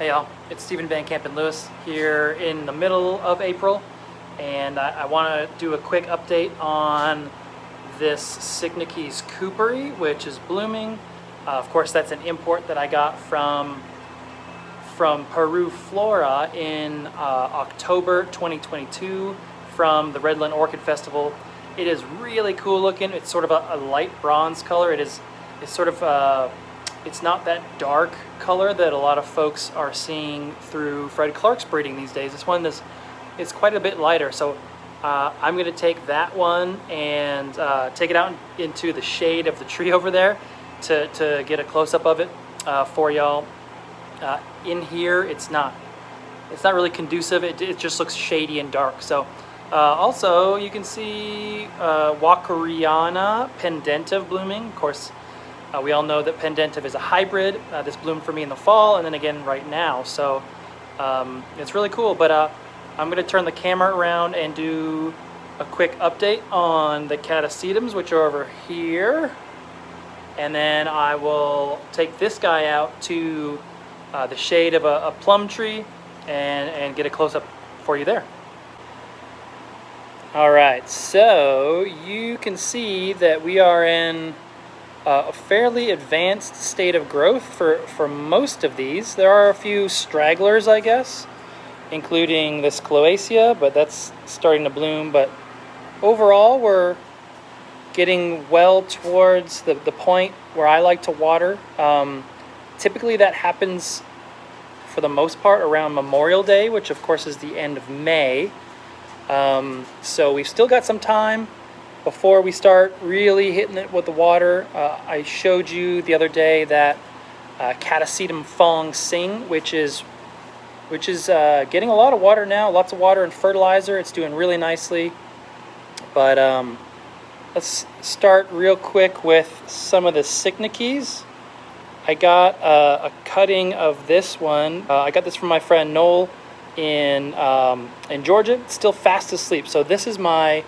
Hey y'all, it's Stephen Van Kampen-Lewis here in the middle of April, and I want to do a quick update on this Cycnoches cooperi, which is blooming. Of course, that's an import that I got from PeruFlora in October 2022 from the Redland Orchid Festival. It is really cool looking. It's sort of a light bronze color. It's sort of it's not that dark color that a lot of folks are seeing through Fred Clark's breeding these days. This one is quite a bit lighter. So I'm going to take that one and take it out into the shade of the tree over there to get a close-up of it for y'all. In here, it's not really conducive. It just looks shady and dark. So also you can see Wakariana pendentive blooming. Of course, we all know that pendentive is a hybrid. This bloomed for me in the fall and then again right now. So it's really cool. But I'm going to turn the camera around and do a quick update on the Catasetums, which are over here. And then I will take this guy out to the shade of a plum tree and get a close-up for you there. All right, so you can see that we are in a fairly advanced state of growth for most of these. There are a few stragglers, I guess, including this cloacia, but that's starting to bloom. But overall, we're getting well towards the point where I like to water. Typically that happens for the most part around Memorial Day, which of course is the end of May. So we've still got some time before we start really hitting it with the water. I showed you the other day that Catasetum Fong Sing, which is getting a lot of water now, lots of water and fertilizer. It's doing really nicely. But let's start real quick with some of the Cycnoches. I got a cutting of this one. I got this from my friend Noel in Georgia. It's still fast asleep. So this is my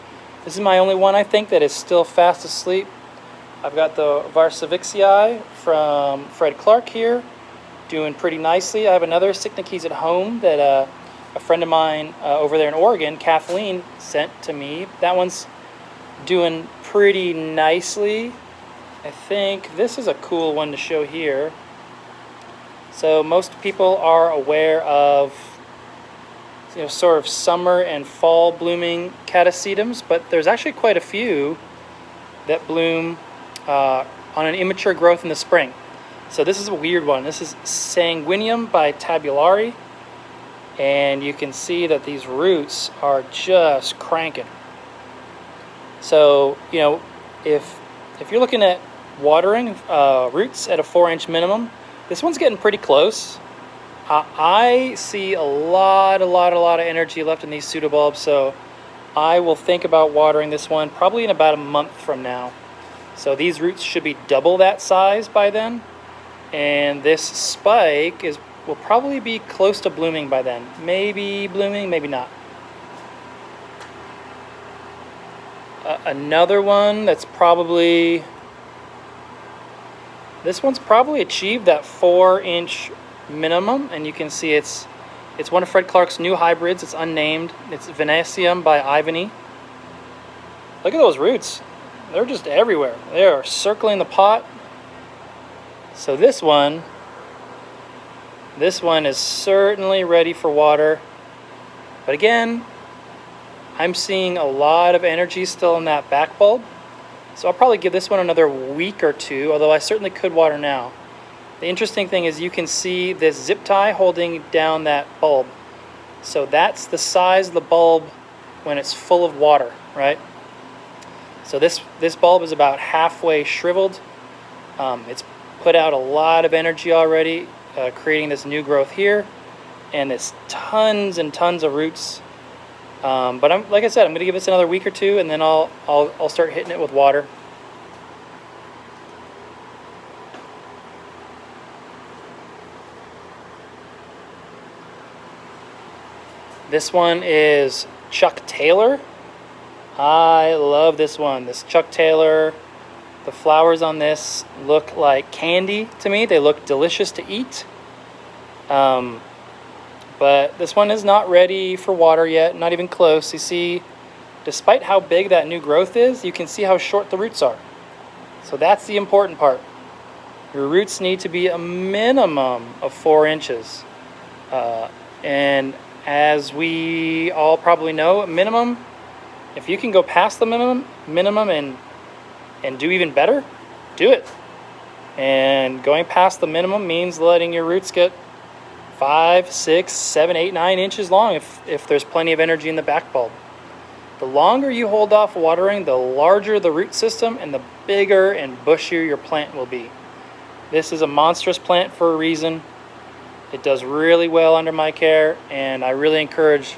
only one, I think, that is still fast asleep. I've got the Varsavixii from Fred Clark here, doing pretty nicely. I have another Cycnoches at home that a friend of mine over there in Oregon, Kathleen, sent to me. That one's doing pretty nicely. I think this is a cool one to show here. So most people are aware of sort of summer and fall blooming Catasetums, but there's actually quite a few that bloom on an immature growth in the spring. So this is a weird one. This is Sanguinium by Tabulari, and you can see that these roots are just cranking. So if you're looking at watering roots at a 4-inch minimum, this one's getting pretty close. I see a lot of energy left in these pseudobulbs, so I will think about watering this one probably in about a month from now. So these roots should be double that size by then, and this spike will probably be close to blooming by then. Maybe blooming, maybe not. Another one that's probably... This one's probably achieved that 4-inch minimum, and you can see it's one of Fred Clark's new hybrids. It's unnamed. It's Venasium by Ivany. Look at those roots. They're just everywhere. They are circling the pot. So this one is certainly ready for water. But again, I'm seeing a lot of energy still in that back bulb. So I'll probably give this one another week or two, although I certainly could water now. The interesting thing is you can see this zip tie holding down that bulb. So that's the size of the bulb when it's full of water, right? So this bulb is about halfway shriveled. It's put out a lot of energy already, creating this new growth here, and there's tons and tons of roots. But like I said, I'm going to give this another week or two, and then I'll start hitting it with water. This one is Chuck Taylor. I love this one. This Chuck Taylor, the flowers on this look like candy to me. They look delicious to eat. But this one is not ready for water yet, not even close. You see, despite how big that new growth is, you can see how short the roots are. So that's the important part. Your roots need to be a minimum of 4 inches. And as we all probably know, a minimum, if you can go past the minimum and do even better, do it. And going past the minimum means letting your roots get 5, 6, 7, 8, 9 inches long if there's plenty of energy in the back bulb. The longer you hold off watering, the larger the root system and the bigger and bushier your plant will be. This is a monstrous plant for a reason. It does really well under my care, and I really encourage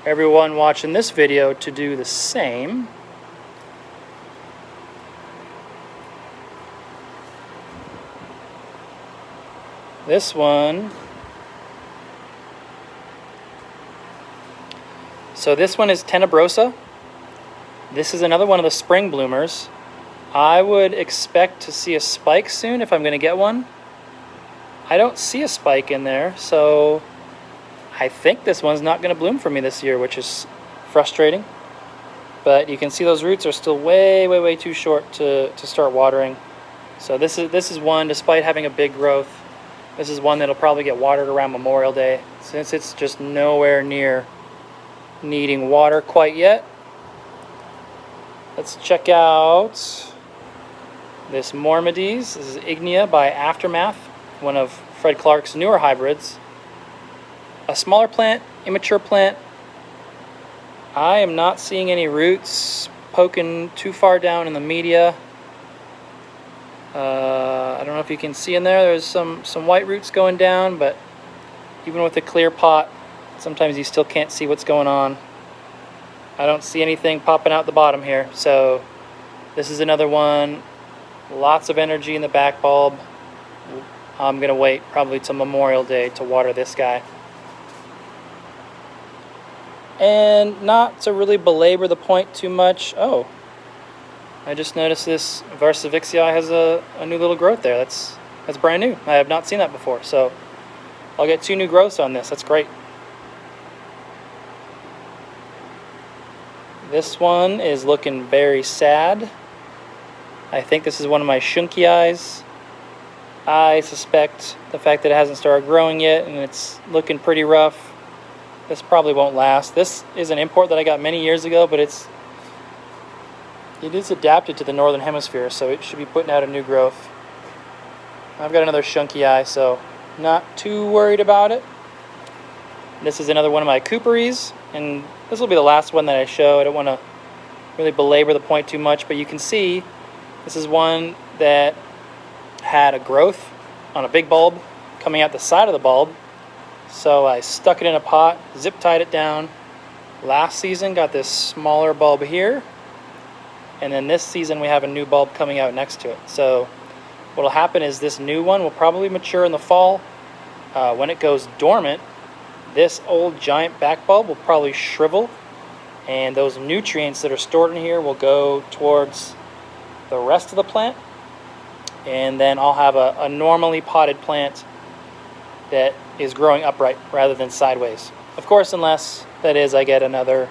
everyone watching this video to do the same. This one, so this one is Tenebrosa. This is another one of the spring bloomers. I would expect to see a spike soon if I'm going to get one. I don't see a spike in there, so I think this one's not going to bloom for me this year, which is frustrating. But you can see those roots are still way too short to start watering. So this is one, despite having a big growth, this is one that'll probably get watered around Memorial Day, since it's just nowhere near needing water quite yet. Let's check out this Mormades. This is Ignea by Aftermath, one of Fred Clark's newer hybrids. A smaller plant, immature plant. I am not seeing any roots poking too far down in the media. I don't know if you can see in there, there's some white roots going down, but even with a clear pot, sometimes you still can't see what's going on. I don't see anything popping out the bottom here, so this is another one. Lots of energy in the back bulb. I'm going to wait probably till Memorial Day to water this guy. And not to really belabor the point too much, I just noticed this Varsavixii has a new little growth there. That's brand new. I have not seen that before, so I'll get 2 new growths on this. That's great. This one is looking very sad. I think this is one of my Cycnoches. I suspect the fact that it hasn't started growing yet and it's looking pretty rough, this probably won't last. This is an import that I got many years ago, but it is adapted to the northern hemisphere, so it should be putting out a new growth. I've got another Cycnoches, so not too worried about it. This is another one of my cooperies, and this will be the last one that I show. I don't want to really belabor the point too much, but you can see this is one that had a growth on a big bulb coming out the side of the bulb. So I stuck it in a pot, zip tied it down. Last season got this smaller bulb here, and then this season we have a new bulb coming out next to it. So what will happen is this new one will probably mature in the fall. When it goes dormant, this old giant back bulb will probably shrivel, and those nutrients that are stored in here will go towards the rest of the plant, and then I'll have a normally potted plant that is growing upright rather than sideways. Of course, unless, that is, I get another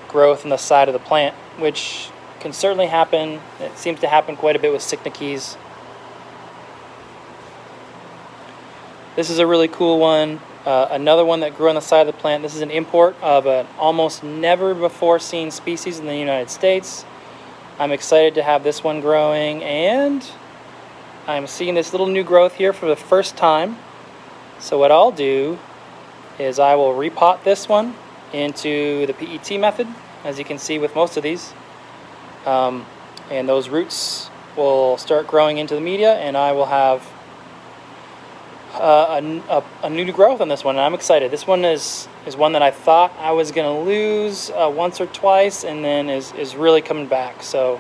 growth in the side of the plant, which can certainly happen. It seems to happen quite a bit with Cycnoches. This is a really cool one. Another one that grew on the side of the plant. This is an import of an almost never before seen species in the United States. I'm excited to have this one growing, and I'm seeing this little new growth here for the first time. So what I'll do is I will repot this one into the PET method, as you can see with most of these. And those roots will start growing into the media, and I will have a new growth on this one, and I'm excited. This one is one that I thought I was going to lose once or twice, and then is really coming back. So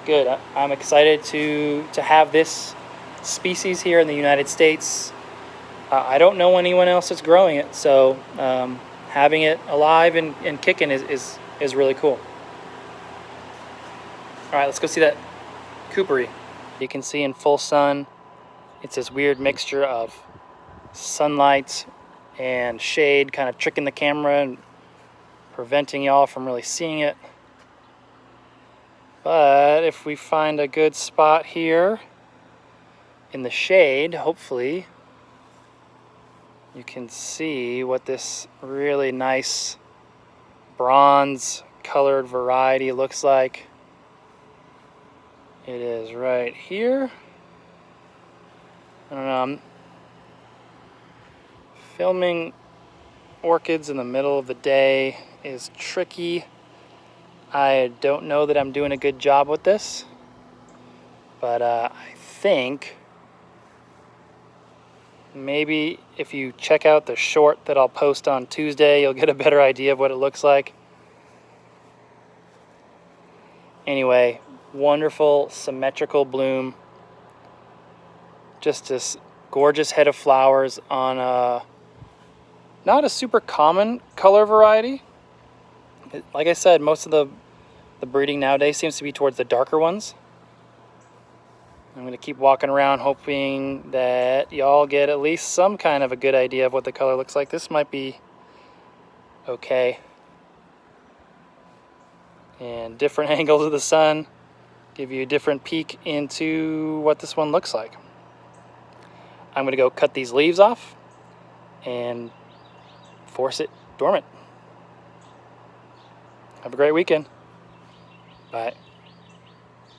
good. I'm excited to have this species here in the United States. I don't know anyone else that's growing it, so having it alive and kicking is really cool. All right, let's go see that cooperi. You can see in full sun, it's this weird mixture of sunlight and shade kind of tricking the camera and preventing y'all from really seeing it. But if we find a good spot here in the shade, hopefully you can see what this really nice bronze colored variety looks like. It is right here. I don't know, I'm filming orchids in the middle of the day is tricky. I don't know that I'm doing a good job with this, but I think maybe if you check out the short that I'll post on Tuesday, you'll get a better idea of what it looks like. Anyway, wonderful symmetrical bloom. Just this gorgeous head of flowers on not a super common color variety. Like I said, most of the breeding nowadays seems to be towards the darker ones. I'm going to keep walking around hoping that y'all get at least some kind of a good idea of what the color looks like. This might be okay. And different angles of the sun give you a different peek into what this one looks like. I'm going to go cut these leaves off and force it dormant. Have a great weekend. Bye.